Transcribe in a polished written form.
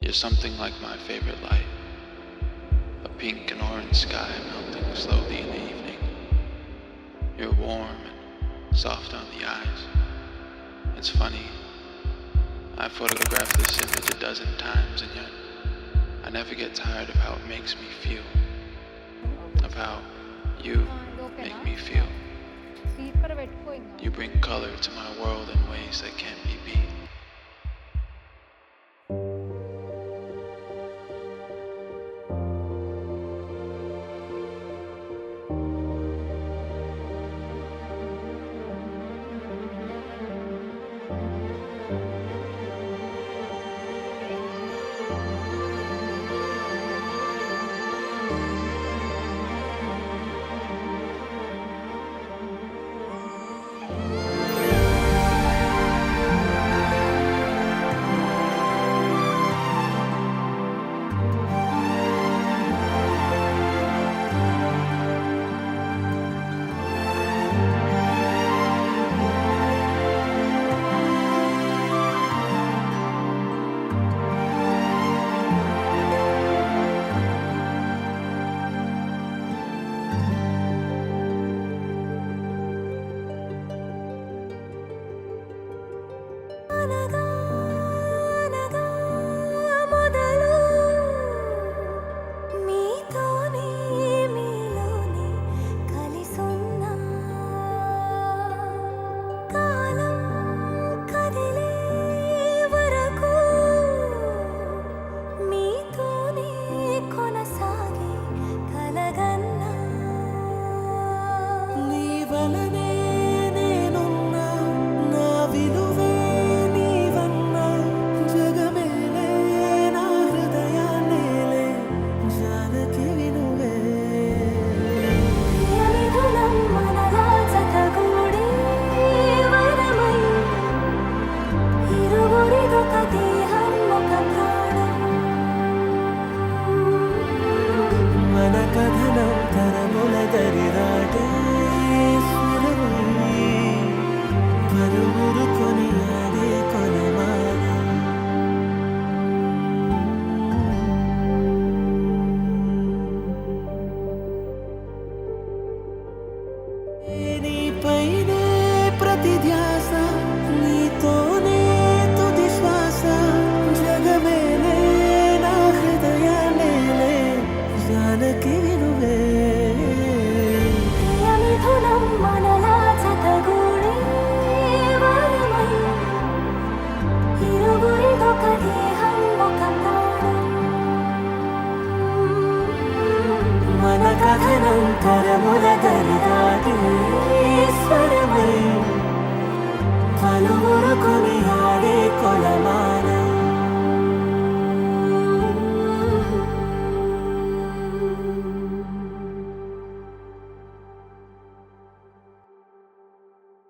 You're something like my favorite light, a pink and orange sky melting slowly in the evening. You're warm and soft on the eyes. It's funny, I photographed this image a dozen times, and yet I never get tired of how it makes me feel, of how you make me feel. You bring color to my world in ways that can't be beat. కరముల గరిదాటి స్వరమై పలువురు కొని